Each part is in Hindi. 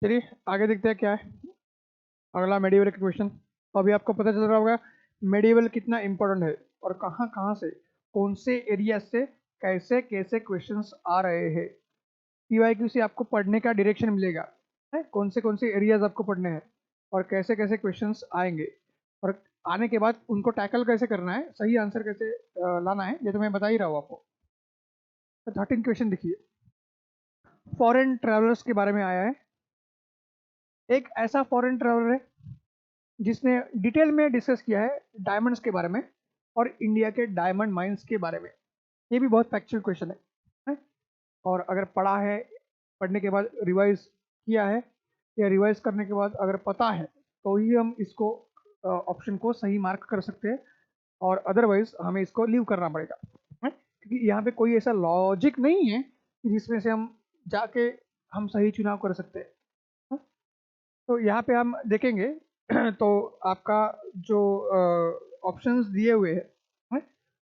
चलिए आगे देखते हैं क्या है अगला मेडिवल का क्वेश्चन। तो अभी आपको पता चल रहा होगा मेडिवल कितना इंपॉर्टेंट है और कहाँ कहाँ से कौन से एरिया से कैसे कैसे क्वेश्चंस आ रहे हैं। पीवाईक्यू से आपको पढ़ने का डायरेक्शन मिलेगा है, कौन से एरियाज आपको पढ़ने हैं और कैसे कैसे क्वेश्चंस आएंगे और आने के बाद उनको टैकल कैसे करना है, सही आंसर कैसे लाना है, ये तो मैं बता ही रहा हूँ आपको। तो 13 क्वेश्चन देखिए, फॉरेन ट्रैवलर्स के बारे में आया है। एक ऐसा फॉरेन ट्रैवलर है जिसने डिटेल में डिस्कस किया है डायमंड्स के बारे में और इंडिया के डायमंड माइंस के बारे में। ये भी बहुत फैक्चुअल क्वेश्चन है? और अगर पढ़ा है, पढ़ने के बाद रिवाइज किया है या रिवाइज करने के बाद अगर पता है तो ही हम इसको ऑप्शन को सही मार्क कर सकते हैं और अदरवाइज हमें इसको लीव करना पड़ेगा है? क्योंकि यहाँ पे कोई ऐसा लॉजिक नहीं है जिसमें से हम जाके हम सही चुनाव कर सकते हैं। तो यहाँ पे हम देखेंगे तो आपका जो ऑप्शंस दिए हुए हैं,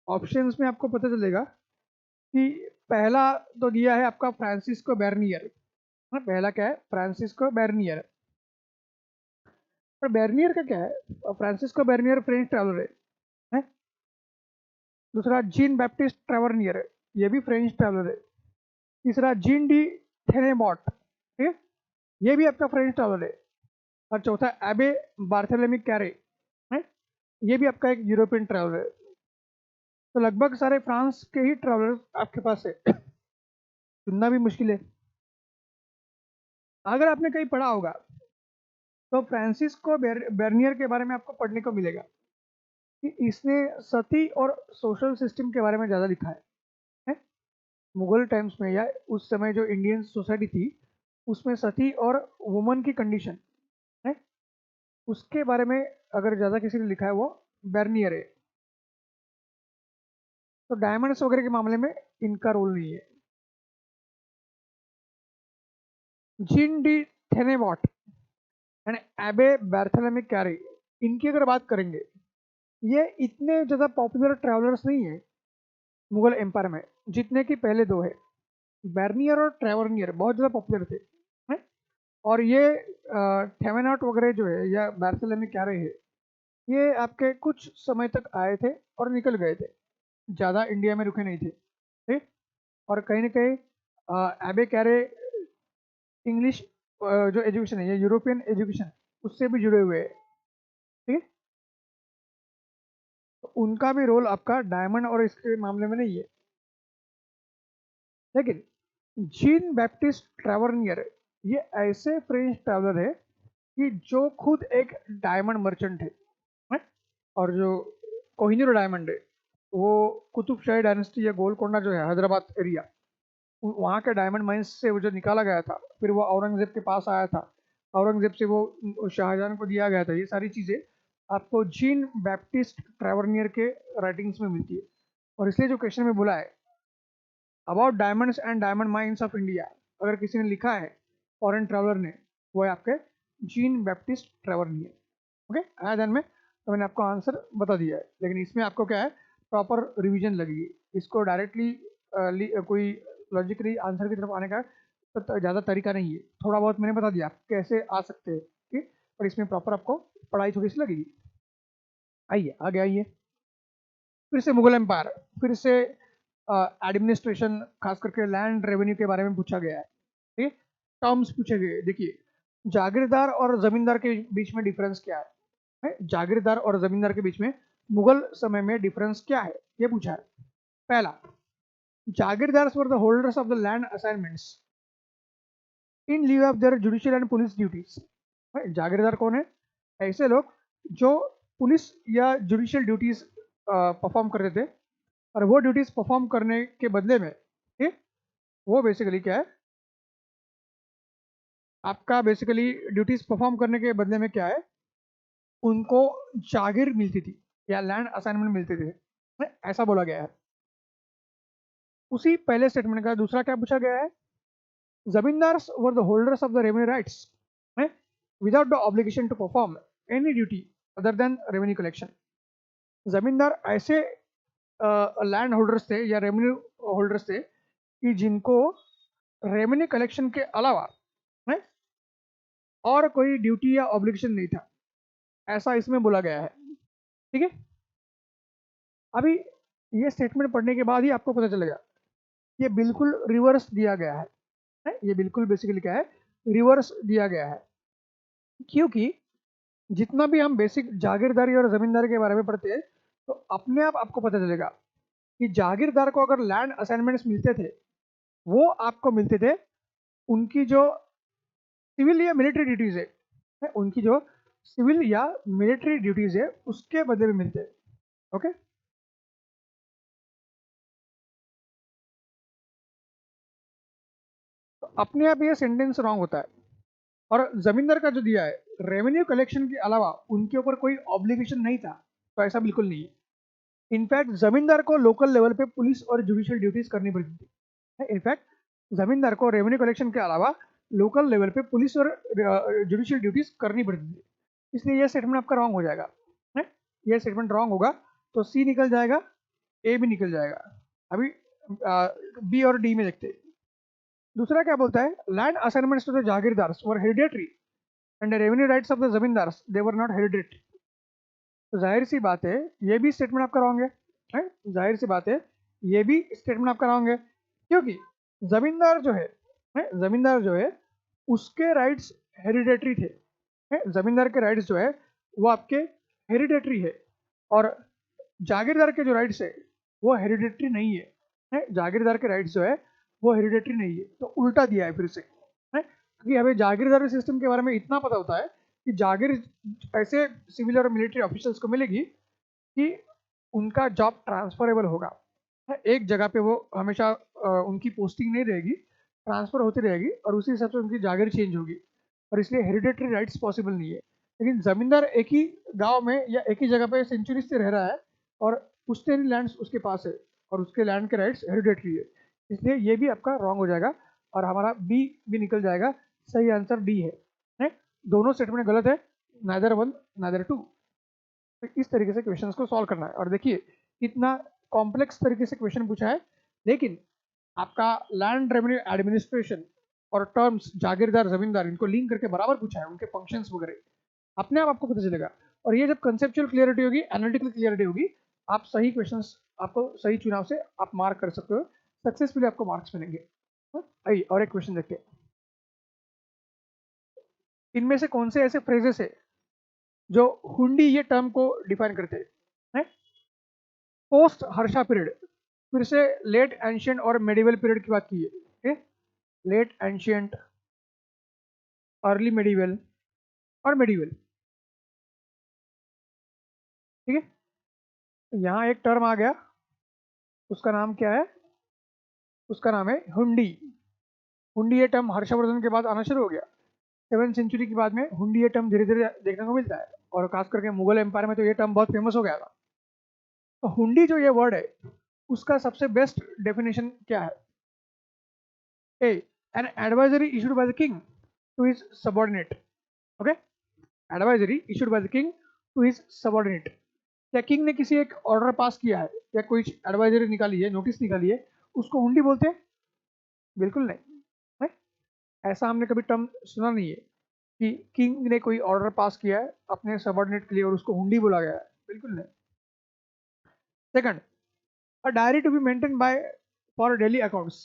ऑप्शंस में आपको पता चलेगा कि पहला तो दिया है आपका फ्रांसिस्को बेर्नियर। पहला क्या है? फ्रांसिस्को बेर्नियर। पर बेर्नियर का क्या है? फ्रांसिस्को बेर्नियर फ्रेंच ट्रैवलर है? दूसरा जीन बैप्टिस्ट ट्रेवर्नियर, ये भी फ्रेंच ट्रैवलर है। तीसरा जीन डी थेनेबॉट, ठीक है, ये भी आपका फ्रेंच ट्रैवलर है। और चौथा एबे बार्थेलेमी कैरे है, ये भी आपका एक यूरोपियन ट्रैवलर है। तो लगभग सारे फ्रांस के ही ट्रैवलर्स आपके पास है, चुनना भी मुश्किल है। अगर आपने कहीं पढ़ा होगा तो फ्रांसिस्को बेर्नियर के बारे में आपको पढ़ने को मिलेगा कि इसने सती और सोशल सिस्टम के बारे में ज़्यादा लिखा है? मुगल टाइम्स में या उस समय जो इंडियन सोसाइटी थी उसमें सती और वुमन की कंडीशन है, उसके बारे में अगर ज़्यादा किसी ने लिखा है वो बेर्नियर है। तो डायमंड्स वगैरह के मामले में इनका रोल नहीं है। जीन डी थेनेबॉट एंड एबे बार्थेलेमी कैरे, इनकी अगर बात करेंगे, ये इतने ज़्यादा पॉपुलर ट्रैवलर्स नहीं है मुगल एम्पायर में जितने कि पहले दो है। बेर्नियर और ट्रेवर्नियर बहुत ज़्यादा पॉपुलर थे हैं? और ये थेवेनाट वगैरह जो है या बार्थेलेमी कैरे है, ये आपके कुछ समय तक आए थे और निकल गए थे, ज़्यादा इंडिया में रुके नहीं थे, ठीक। और कहीं ना कहीं एबे कैरे इंग्लिश जो एजुकेशन है या यूरोपियन एजुकेशन उससे भी जुड़े हुए हैं, ठीक है। तो उनका भी रोल आपका डायमंड और इसके मामले में नहीं है। लेकिन जीन बैप्टिस्ट ट्रेवर्नियर, ये ऐसे फ्रेंच ट्रैवलर है कि जो खुद एक डायमंड मर्चेंट है? और जो कोहिनूर डायमंड है वो कुतुब शाही डायनेस्टी या गोलकोंडा जो है हैदराबाद एरिया, वहाँ के डायमंड माइंस से वो जो निकाला गया था, फिर वो औरंगजेब के पास आया था, औरंगजेब से वो शाहजहां को दिया गया था। ये सारी चीज़ें आपको जीन बैप्टिस्ट ट्रेवर्नियर के राइटिंग्स में मिलती है। और इसलिए जो क्वेश्चन में बोला है about diamonds and diamond mines of India, अगर किसी ने लिखा है फॉरेन ट्रैवलर ने, वो है आपके जीन बैप्टिस्ट ट्रेवर्नियर। ओके, आया ध्यान में? तो मैंने आपको आंसर बता दिया है, लेकिन इसमें आपको क्या है, प्रॉपर रिवीजन लगेगी। इसको डायरेक्टली कोई लॉजिकली आंसर की तरफ आने का तो ज़्यादा तरीका नहीं है। थोड़ा बहुत मैंने बता दिया कैसे आ सकते हैं, ठीक, पर इसमें प्रॉपर आपको पढ़ाई थोड़ी सी लगेगी। आइए आगे आइए। फिर से मुगल एम्पायर, फिर से एडमिनिस्ट्रेशन, खास करके लैंड रेवेन्यू के बारे में पूछा गया है, ठीक। टर्म्स पूछे गए। देखिए, जागीरदार और जमींदार के बीच में डिफरेंस क्या है? जागीरदार और जमींदार के बीच में मुगल समय में डिफरेंस क्या है, ये पूछा है। पहला, jagirdar were the holders of the land assignments in lieu of their judicial and police duties. जागीरदार कौन है? ऐसे लोग जो पुलिस या जुडिशियल ड्यूटीज परफॉर्म करते थे, और वो ड्यूटीज परफॉर्म करने के बदले में, ठीक, वो बेसिकली क्या है आपका, बेसिकली ड्यूटीज परफॉर्म करने के बदले में क्या है, उनको जागीर मिलती थी या लैंड असाइनमेंट मिलते थे, ऐसा बोला गया है। उसी पहले स्टेटमेंट का दूसरा क्या पूछा गया है? Zamindars were the holders of the revenue rights without the obligation to perform any duty other than revenue collection. Zamindar ऐसे लैंड होल्डर्स थे या रेवेन्यू होल्डर्स थे कि जिनको रेवेन्यू कलेक्शन के अलावा और कोई ड्यूटी या ऑब्लिगेशन नहीं था, ऐसा इसमें बोला गया है। ठीक है, अभी ये स्टेटमेंट पढ़ने के बाद ही आपको पता चलेगा ये बिल्कुल रिवर्स दिया गया है। ये बिल्कुल बेसिकली क्या है, रिवर्स दिया गया है। क्योंकि जितना भी हम बेसिक जागीरदारी और जमींदारी के बारे में पढ़ते हैं तो अपने आप आपको पता चलेगा कि जागीरदार को अगर लैंड असाइनमेंट्स मिलते थे वो आपको मिलते थे उनकी जो सिविल या मिलिट्री ड्यूटीज है, उनकी जो सिविल या मिलिट्री ड्यूटीज है उसके बदले में मिलते हैं। ओके, तो अपने आप ये सेंटेंस रॉन्ग होता है। और जमींदार का जो दिया है रेवेन्यू कलेक्शन के अलावा उनके ऊपर कोई ऑब्लिगेशन नहीं था, तो ऐसा बिल्कुल नहीं है। इनफैक्ट जमींदार को लोकल लेवल पे पुलिस और जुडिशियल ड्यूटीज करनी पड़ती थी। इनफैक्ट जमींदार को रेवेन्यू कलेक्शन के अलावा लोकल लेवल पे पुलिस और जुडिशियल ड्यूटीज करनी पड़ती थी। इसलिए यह स्टेटमेंट आपका रॉन्ग हो जाएगा है। यह स्टेटमेंट रॉन्ग होगा तो सी निकल जाएगा, ए भी निकल जाएगा। अभी बी और डी में देखते हैं। दूसरा क्या बोलता है, land assignments to the jagirdars were hereditary and revenue rights of the zamindars they were not hereditary. तो जाहिर सी बात है ये भी स्टेटमेंट आपका रॉन्ग है। जाहिर सी बात है ये भी स्टेटमेंट आपका रॉन्ग है, क्योंकि जमींदार जो है, जमींदार जो है उसके राइट्स हेरिडेटरी थे। जमींदार के राइट्स जो है वो आपके हेरिडेटरी है और जागीरदार के जो राइट्स है वो हेरिडेटरी नहीं है। जागीरदार के राइट्स जो है वो हेरिडेटरी नहीं है, तो उल्टा दिया है फिर से है। क्योंकि हमें जागीरदारी सिस्टम के बारे में इतना पता होता है कि जागीर ऐसे सिविल और मिलिट्री ऑफिसर्स को मिलेगी कि उनका जॉब ट्रांसफरेबल होगा। एक जगह पे वो हमेशा उनकी पोस्टिंग नहीं रहेगी, ट्रांसफर होती रहेगी और उसी हिसाब से उनकी जागीर चेंज होगी, और इसलिए हेरिडेटरी राइट्स पॉसिबल नहीं है। लेकिन जमींदार एक ही गांव में या एक ही जगह पे सेंचुरी से रह रहा है और पुश्तैनी लैंड्स उसके पास है और उसके लैंड के राइट्स हेरिडेटरी है, इसलिए ये भी आपका रॉन्ग हो जाएगा और हमारा बी भी निकल जाएगा। सही आंसर डी है। दोनों स्टेटमेंट गलत है, नाइदर वन नाइदर टू। तो इस तरीके से क्वेश्चंस को सॉल्व करना है। और देखिए इतना कॉम्प्लेक्स तरीके से क्वेश्चन पूछा है, लेकिन आपका लैंड रेवेन्यू एडमिनिस्ट्रेशन और टर्म्स जागीरदार जमींदार इनको लिंक करके बराबर पूछा है, उनके फंक्शंस वगैरह अपने आप आपको पता चलेगा। और ये जब कंसेप्चुअल क्लियरिटी होगी, एनालिटिकल क्लियरिटी होगी, आप सही क्वेश्चंस आपको सही चुनाव से आप मार्क कर सकते हो, सक्सेसफुली आपको मार्क्स मिलेंगे। आइए और एक क्वेश्चन देखते हैं। इनमें से कौन से ऐसे फ्रेजेस है जो हुंडी ये टर्म को डिफाइन करते हैं? पोस्ट हर्षा पीरियड, फिर से लेट एंशियंट और मेडिवल पीरियड की बात की है। लेट एंशियंट, अर्ली मेडिवल और मेडिवल। ठीक है, यहाँ एक टर्म आ गया, उसका नाम क्या है? उसका नाम है हुंडी। हुंडी ये टर्म हर्षवर्धन के बाद आना शुरू हो गया। 7वीं सेंचुरी के बाद में हुंडी ये टर्म धीरे धीरे देखने को मिलता है और खास करके मुगल एम्पायर में तो ये टर्म बहुत फेमस हो गया था। तो हुंडी जो ये वर्ड है उसका सबसे बेस्ट डेफिनेशन क्या है? A, an advisory issued by the king to his subordinate. Okay, advisory issued by the king to his subordinate. क्या किंग ने किसी एक ऑर्डर पास किया है या कोई एडवाइजरी निकाली है, नोटिस निकाली है, उसको हुंडी बोलते हैं? बिल्कुल नहीं है। ऐसा हमने कभी टर्म सुना नहीं है कि किंग ने कोई ऑर्डर पास किया है अपने सबऑर्डिनेट के लिए और उसको हुंडी बोला गया है, बिल्कुल नहीं। Second, a diary to be maintain by for daily accounts.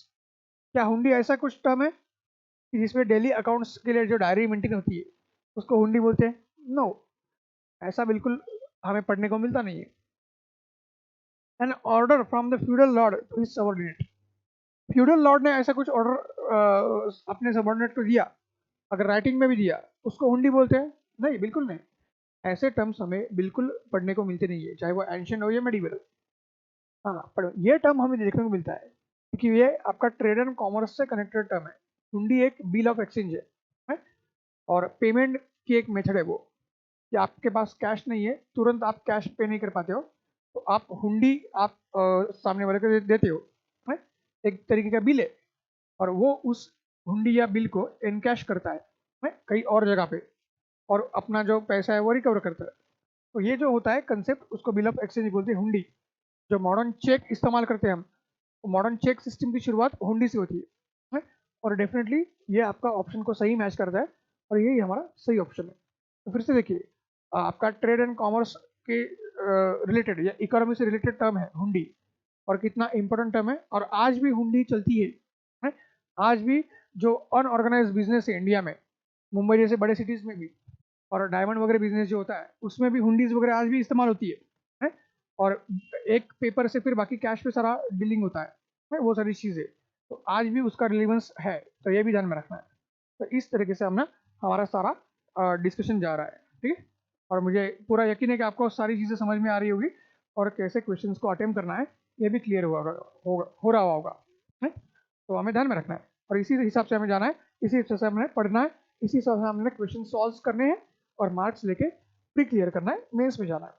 क्या हुंडी ऐसा कुछ टर्म है कि जिसमें डेली अकाउंट्स के लिए जो डायरी मेंटेन होती है उसको हुंडी बोलते हैं? नो, ऐसा बिल्कुल हमें पढ़ने को मिलता नहीं है। An order from the feudal lord to his subordinate. Feudal lord ने ऐसा कुछ ऑर्डर अपने सबऑर्डिनेट को दिया, अगर राइटिंग में भी दिया, उसको हुंडी बोलते हैं? नहीं, बिल्कुल नहीं। ऐसे टर्म्स हमें बिल्कुल पढ़ने को मिलते नहीं है, चाहे वो एंशिएंट हो या मेडिवल। हाँ, पर ये टर्म हमें देखने को मिलता है क्योंकि ये आपका ट्रेड एंड कॉमर्स से कनेक्टेड टर्म है। हुंडी एक बिल ऑफ एक्सचेंज है और पेमेंट की एक मेथड है वो, कि आपके पास कैश नहीं है, तुरंत आप कैश पे नहीं कर पाते हो, तो आप हुंडी आप सामने वाले को देते हो। है? एक तरीके का बिल है और वो उस हुंडी या बिल को एनकैश करता है कहीं और जगह पे और अपना जो पैसा है वो रिकवर करता है। तो ये जो होता है कंसेप्ट, उसको बिल ऑफ एक्सचेंज बोलते हैं, हुंडी। जो मॉडर्न चेक इस्तेमाल करते हैं हम, तो मॉडर्न चेक सिस्टम की शुरुआत हुंडी से होती है। और डेफिनेटली ये आपका ऑप्शन को सही मैच करता है, और यही हमारा सही ऑप्शन है। तो फिर से देखिए, आपका ट्रेड एंड कॉमर्स के रिलेटेड या इकोनॉमी से रिलेटेड टर्म है हुंडी, और कितना इंपॉर्टेंट टर्म है, और आज भी हुंडी चलती है? आज भी जो अनऑर्गेनाइज बिजनेस है इंडिया में, मुंबई जैसे बड़े सिटीज में भी, और डायमंड वगैरह बिजनेस जो होता है उसमें भी हुंडीज वगैरह आज भी इस्तेमाल होती है? और एक पेपर से फिर बाकी कैश पे सारा डीलिंग होता है? वो सारी चीज़ें, तो आज भी उसका रिलेवेंस है, तो ये भी ध्यान में रखना है। तो इस तरीके से हमने हमारा सारा डिस्कशन जा रहा है, ठीक है। और मुझे पूरा यकीन है कि आपको सारी चीज़ें समझ में आ रही होगी, और कैसे क्वेश्चंस को अटेम्प्ट करना है ये भी क्लियर हो रहा होगा, है? तो हमें ध्यान में रखना है, और इसी हिसाब से हमें जाना है, इसी हिसाब से हमने पढ़ना है, इसी हिसाब से हमने क्वेश्चन सॉल्व करने हैं, और मार्क्स लेके प्री क्लियर करना है, मेंस में जाना है।